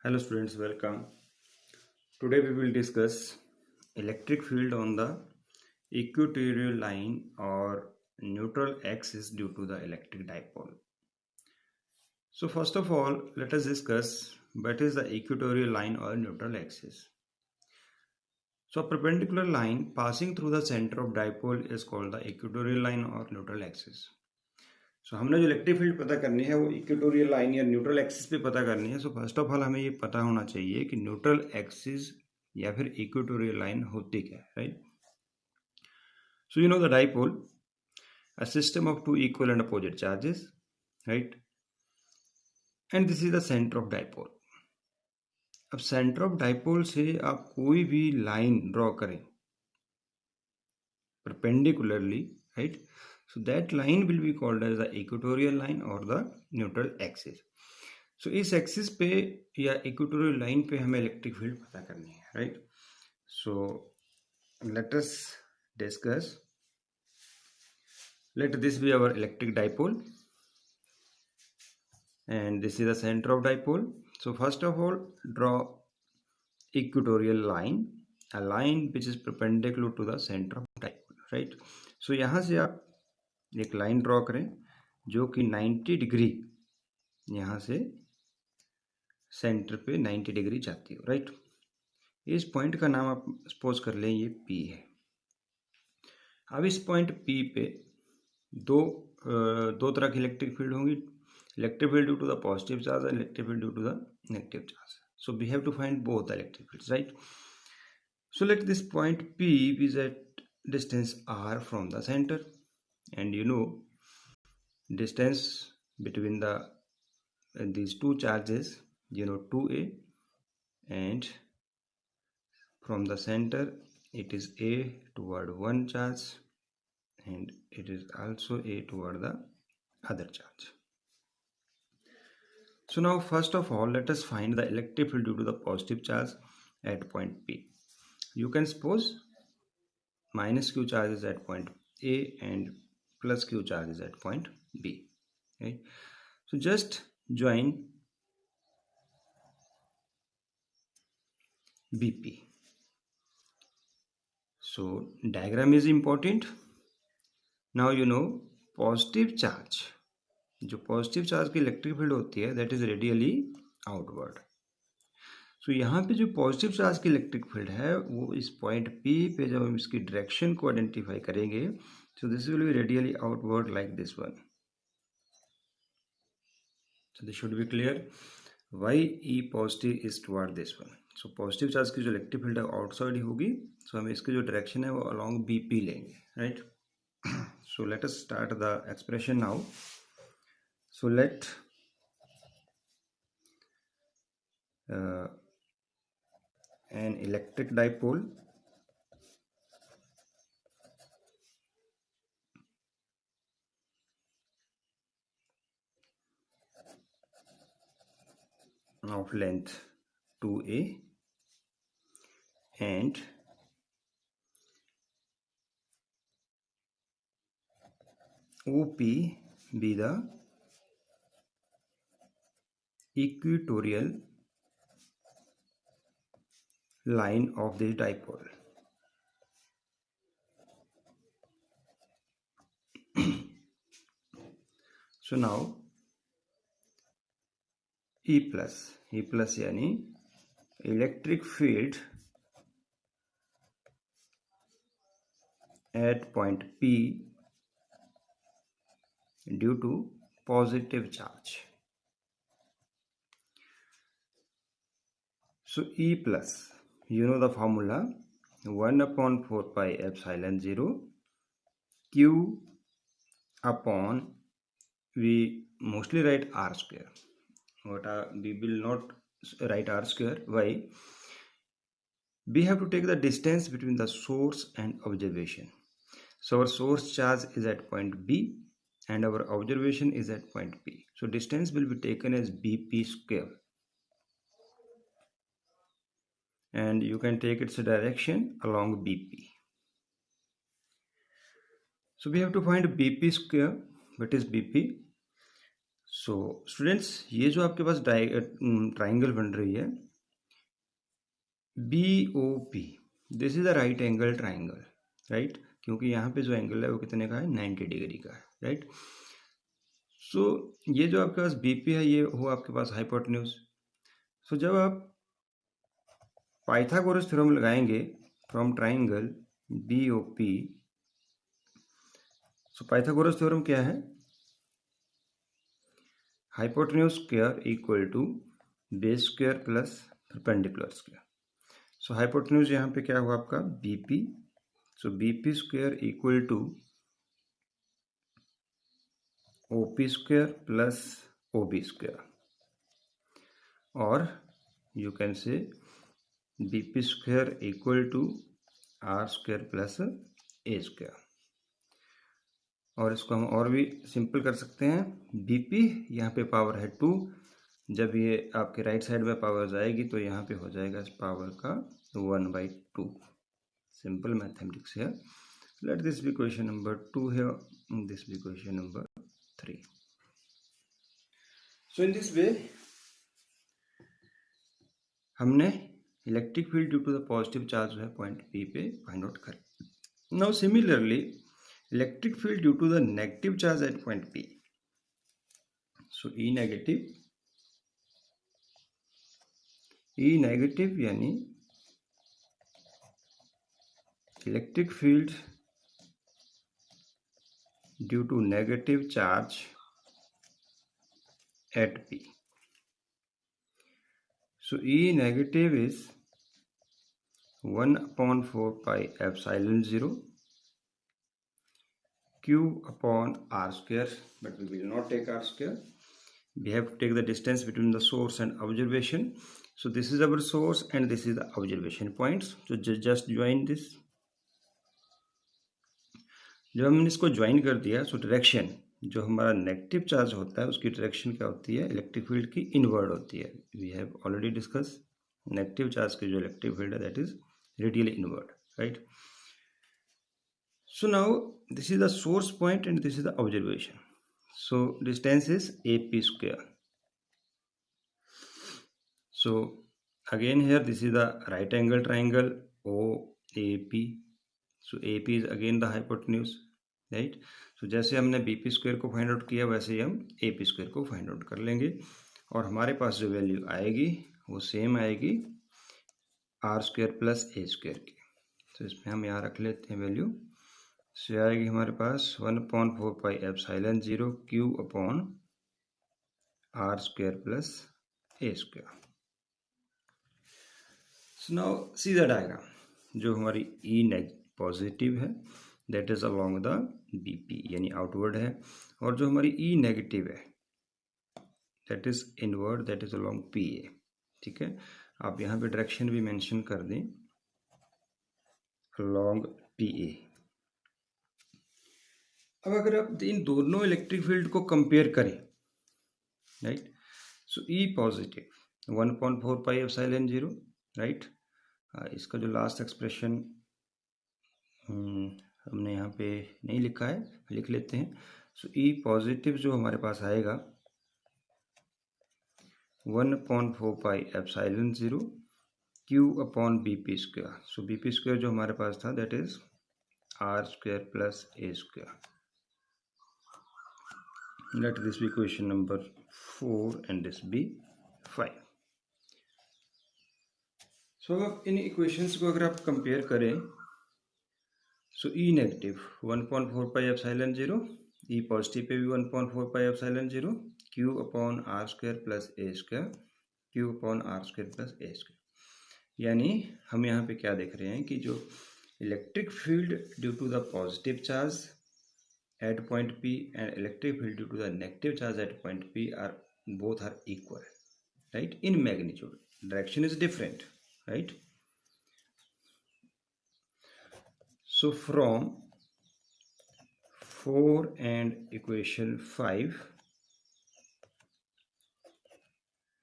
Hello students, welcome. Today we will discuss electric field on the equatorial line or neutral axis due to the electric dipole. So first of all, let us discuss what is the equatorial line or neutral axis. So a perpendicular line passing through the center of dipole is called the equatorial line or neutral axis. सो हमने जो electric field पता करनी है वो equatorial line या neutral axis पे पता करनी है. सो फर्स्ट ऑफ ऑल हमें ये पता होना चाहिए कि न्यूट्रल एक्सिस या फिर इक्वेटोरियल लाइन होती क्या है, right. So you know the dipole, a system of two equal and opposite charges, right, and this is the centre of dipole. अब सेंटर ऑफ डाइपोल से आप कोई भी लाइन ड्रॉ करें perpendicularly, right? So that line will be called as the equatorial line or the neutral axis. So इस axis पे या equatorial line पे हमें इलेक्ट्रिक फील्ड पता करनी है, right. So let us discuss. Let this be our electric dipole and this is the center of dipole. So first of all, draw equatorial line, a line which is perpendicular to the center of dipole, right. So यहाँ से आप एक line draw करें जो कि 90 degree यहाँ से centre पे 90 डिग्री जाती हो, राइट. इस पॉइंट का नाम आप सपोज कर लें ये P है. अब इस पॉइंट P पे दो तरह की इलेक्ट्रिक फील्ड होंगी. Electric field due to the positive charge और electric field due to the negative charge. So we have to find both the electric fields, right. So let this point P is at distance r from the center, and you know distance between these two charges, you know, 2a, and from the center it is a toward one charge and it is also a toward the other charge. So now first of all let us find the electric field due to the positive charge at point P. You can suppose minus q charge is at point A and plus q charge is at point B, right. So just join BP. So diagram is important. Now you know positive charge, जो positive charge की electric field होती है that is radially outward. सो यहाँ पे जो positive charge की electric field है वो इस पॉइंट P पे जब हम इसकी डायरेक्शन को आइडेंटिफाई करेंगे so this will be radially outward like this one. So this should be clear. Why E positive is toward this one. So positive charge की जो इलेक्ट्रिक फील्ड है आउटसाइड ही होगी. सो हम इसकी जो डायरेक्शन है वो अलॉन्ग BP लेंगे, right. So let us start the expression now. So let an electric dipole of length 2a and OP be the equatorial line of this dipole. So now E plus यानी electric field at point P due to positive charge. So E plus, you know the formula, 1/4 pi epsilon 0 Q upon, we mostly write R square, but we will not write R square. Why? We have to take the distance between the source and observation. So our source charge is at point B and our observation is at point P. So distance will be taken as BP square. And you can take its direction along BP. So we have to find BP square. What is BP? So students, ये जो आपके पास triangle बन रही है BOP, this is a right angle triangle, right, क्योंकि यहाँ पे जो एंगल है वो कितने का है, 90 डिग्री का है, राइट। सो ये जो आपके पास BP है ये हो आपके पास हाइपोटेन्यूज। सो जब आप पाइथागोरस थ्योरम लगाएंगे from triangle BOP, so Pythagoras theorem क्या है, hypotenuse square equal to base square plus perpendicular square. So hypotenuse यहाँ पे क्या हुआ आपका BP, so BP square equal to OP square plus OB square, और you can say BP square equal to R square plus A square. और इसको हम और भी सिंपल कर सकते हैं, BP यहाँ पे पावर है 2, जब ये आपके राइट साइड में पावर जाएगी तो यहाँ पे हो जाएगा इस पावर का 1/2। सिंपल मैथमेटिक्स है। Let this be question number 2 है, this be question number 3। So in this way हमने electric field due to the positive charge जो है पॉइंट P पे फाइंड आउट कर। Now similarly electric field due to the negative charge at point P, so E negative यानी electric field due to negative charge at P. So E negative is 1/4 pi epsilon 0 Q upon R square, but we will not take R square. We have to take the distance between the source and observation. So this is our source and this is the observation points. So just join this. जब हमने इसको join कर दिया, so direction जो हमारा negative charge होता है उसकी डायरेक्शन क्या होती है, इलेक्ट्रिक फील्ड की इनवर्ड होती है। We have already discuss negative charge की जो इलेक्ट्रिक फील्ड है that is radially inward, right. So now this is the source point and this is the observation, so distance is AP square. So again here this is the right angle triangle OAP, so AP is again the hypotenuse, right. So जैसे हमने BP square को find out किया वैसे ही हम AP square को find out कर लेंगे, और हमारे पास जो वैल्यू आएगी वो सेम आएगी R square plus A square की। तो इसमें हम यहाँ रख लेते हैं वैल्यू, से आएगी हमारे पास 1/4 pi epsilon 0 Q upon R square plus A square. So now see the diagram, जो हमारी E पॉजिटिव है that is along the BP यानी आउटवर्ड है, और जो हमारी E नेगेटिव है that is inward, that is along PA, ठीक है। आप यहाँ पे डायरेक्शन भी मेंशन कर दें अलोंग PA। अब अगर आप इन दोनों इलेक्ट्रिक फील्ड को कंपेयर करें, राइट, सो E positive 1/4 pi epsilon 0, right. इसका जो लास्ट एक्सप्रेशन हमने यहाँ पे नहीं लिखा है, लिख लेते हैं। सो E पॉजिटिव जो हमारे पास आएगा 1/4 pi epsilon 0 Q upon BP square. So BP square जो हमारे पास था that is R square plus A square. Let this be question number 4 and this be 5। So अब इन इक्वेशंस को अगर आप कंपेयर करें, so E negative 1/4 pi epsilon 0, E positive पे भी 1/4 pi epsilon 0 Q upon R square plus A square, Q upon R square plus A square. यानी हम यहाँ पे क्या देख रहे हैं कि जो electric field due to the positive charge at point P and electric field due to the negative charge at point P are both are equal, right, in magnitude. Direction is different, right. So from 4 and equation 5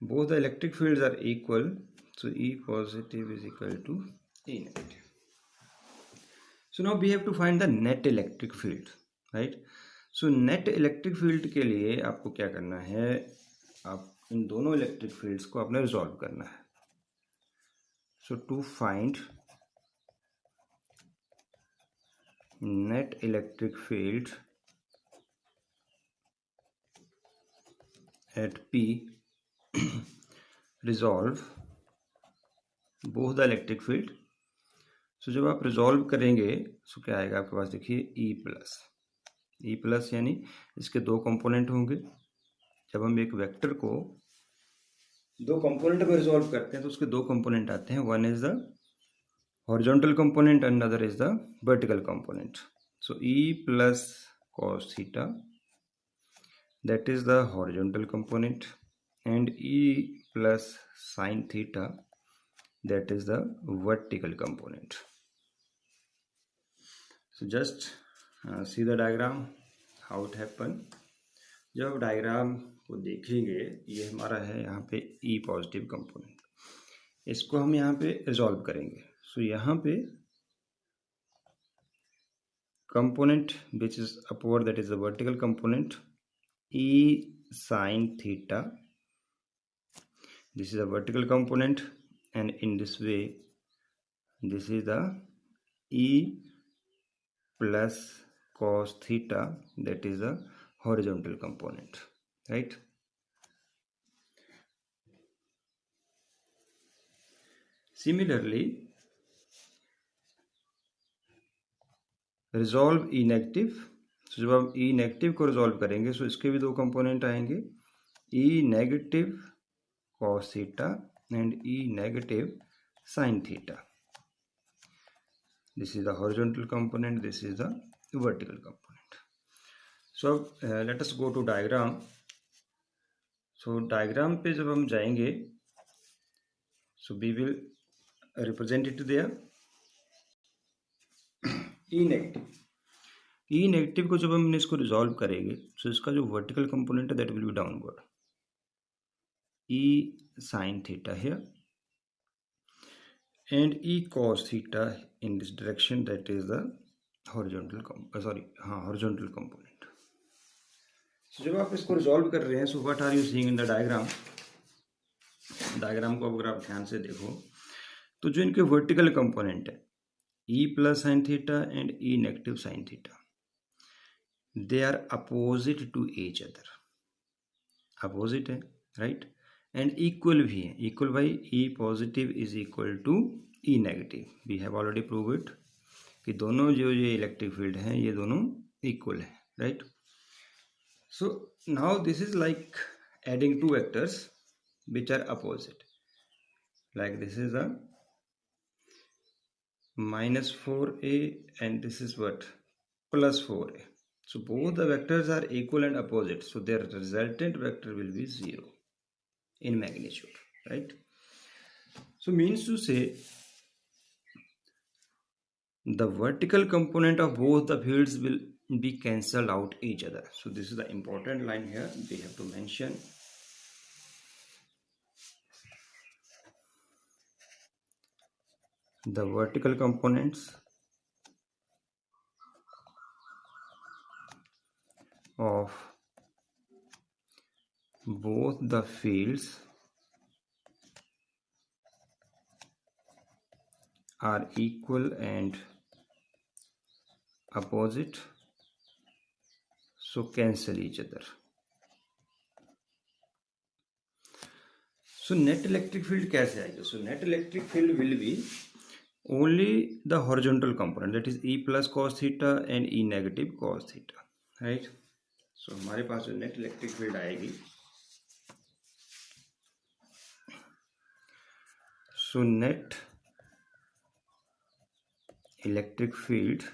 both the electric fields are equal, so E positive is equal to E negative. So now we have to find the net electric field, right. So net electric field के लिए आपको क्या करना है, आप इन दोनों electric fields को आपने रिजॉल्व करना है. So to find net electric field at P, resolve both the electric field. सो जब आप रिजॉल्व करेंगे सो क्या आएगा आपके पास, देखिए ई प्लस यानी इसके दो कंपोनेंट होंगे. जब हम एक वेक्टर को दो कंपोनेंट में रिजॉल्व करते हैं तो उसके दो कंपोनेंट आते हैं. One is the horizontal component and another is the vertical component. So E plus cos theta, that is the horizontal component, and E plus sin theta, that is the vertical component. So just see the diagram how it happened. जब आप diagram को देखेंगे, ये हमारा है यहाँ पे E positive component, इसको हम यहाँ पे रिजॉल्व करेंगे. सो यहाँ पे component which is upward, that is the vertical component, E sin theta, this is a vertical component, and in this way this is the E plus cos theta, that is the horizontal component, right? Similarly, resolve E negative. तो जब आप ई negative को resolve करेंगे सो इसके भी दो component आएंगे, E negative cos theta and E negative sine theta. This is the horizontal component, this is the vertical component. So let us go to diagram. So diagram पे जब हम जाएंगे so we will represent it there. E negative को जब हम इसको resolve करेंगे so इसका जो वर्टिकल कंपोनेंट है that will be downward, E sine theta here and E cos theta in this direction, that is the horizontal component. So जब आप इसको रिजॉल्व कर रहे हैं so what are you seeing in the diagram. Diagram को अगर आप ध्यान से देखो तो जो इनके वर्टिकल कंपोनेंट है E plus sin theta and E negative sin theta, they are opposite to each other. Opposite है, right? And equal भी है. Equal by E positive is equal to E negative. We have already proved it कि दोनों जो ये electric field हैं ये दोनों इक्वल है, right? So now this is like adding two vectors which are opposite. Like this is a minus 4a and this is what, plus 4a. So both the vectors are equal and opposite, so their resultant vector will be 0 in magnitude, right? So means to say the vertical component of both the fields will be cancelled out each other. So this is the important line here we have to mention. The vertical components of both the fields are equal and opposite, so cancel each other. So net electric field कैसे आएगा? So net electric field will be only the horizontal component, that is E plus cos theta and E negative cos theta, right? So हमारे पास जो net electric field आएगी, so net electric field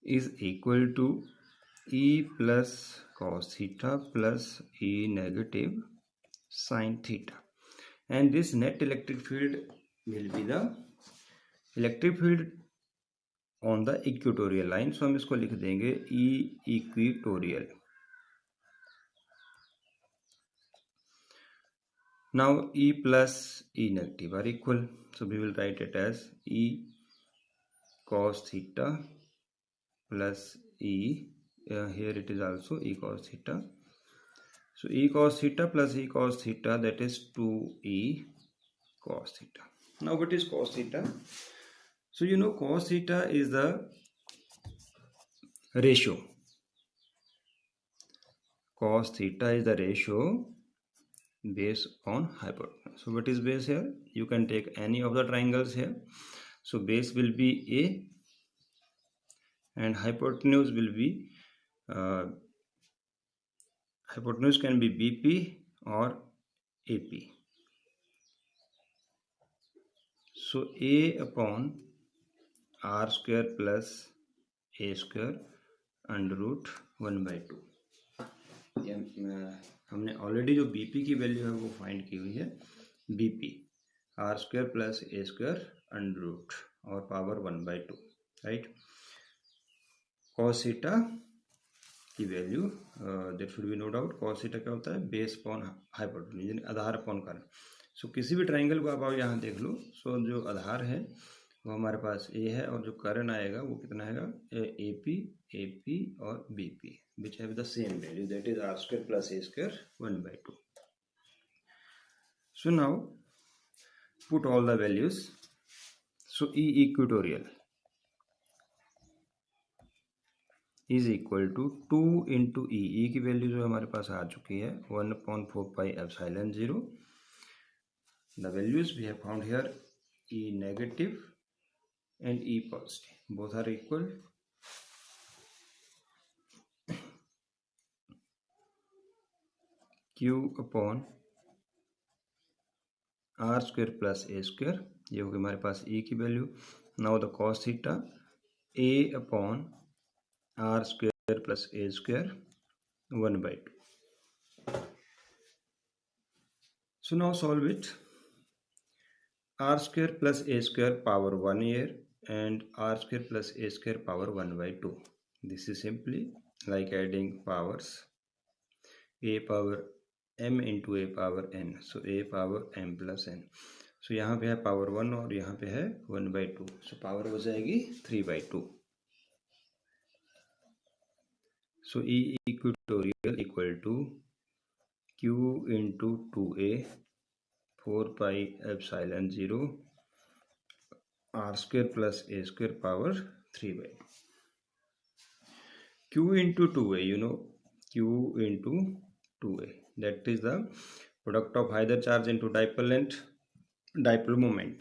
is equal to E plus cos theta plus E negative sin theta, and this net electric field will be the electric field on the equatorial line. So हम इसको लिख देंगे E equatorial. Now E plus E negative are equal, so we will write it as E cos theta plus E, here it is also E cos theta. So E cos theta plus E cos theta, that is 2E cos theta. Now what is cos theta? So you know cos theta is the ratio. Cos theta is the ratio base on hypotenuse. So what is base here? You can take any of the triangles here. So base will be A and hypotenuse will be hypotenuse can be BP or AP. So A upon R square plus A square under root 1/2. हमने already जो BP की value है वो find की हुई है. BP R square plus A square under root और power 1/2, right. Cos theta की value that should be no doubt. Cos theta क्या होता है? बेस अपॉन हाइपोटेन्यूज, यानी आधार अपॉन कारण. सो किसी भी ट्राइंगल को आप यहाँ देख लो. सो जो आधार है वो हमारे पास ए है और जो कर्ण आएगा वो कितना आएगा? ए पी और B P which have the same value, that is R square plus A square 1/2. So now put all the values. So E equatorial is equal to 2 into E की वैल्यू जो हमारे पास आ चुकी है 1/4 pi epsilon 0. The values we have found here, E negative and E positive, both are equal. Q upon R square plus A square, ये होगी हमारे पास E की value. Now the cos theta A upon R square plus A square 1/2. So now solve it. R square plus A square power 1 here and R square plus A square power 1/2. This is simply like adding powers. A power m into A power n. So A power m plus n. So यहाँ पे है power 1 और यहाँ पे है 1/2. So power हो जाएगी 3/2. So E equatorial equal to Q into 2A 4 pi epsilon 0 R square plus A square power 3/2. Q into 2A, you know, Q into 2A, that is the product of either charge into dipole length, dipole moment.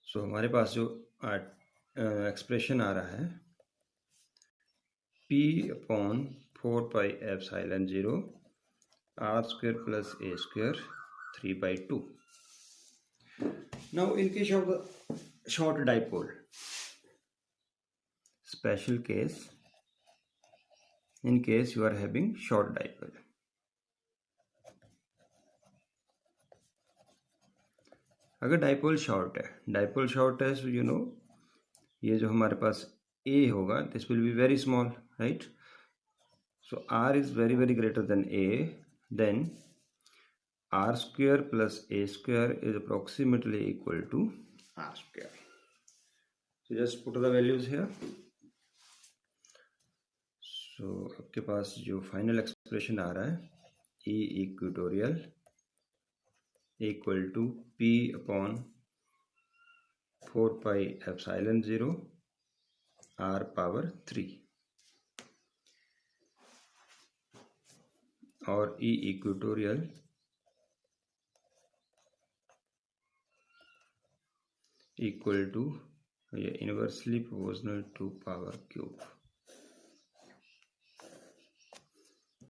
So हमारे पास जो expression आ रहा है P upon 4 pi epsilon 0 R square plus A square 3/2. Now in case of the short dipole, special case, in case you are having short dipole, अगर dipole short है सो you no ये जो हमारे पास ए होगा this will be very small, right. So R is very very greater than A, then R square plus A square is approximately equal to R square. So just put the values here. So आपके पास जो final expression आ रहा है E equatorial equal to P upon 4 pi epsilon 0 R power 3 और E equatorial equal to inversely proportional to power cube.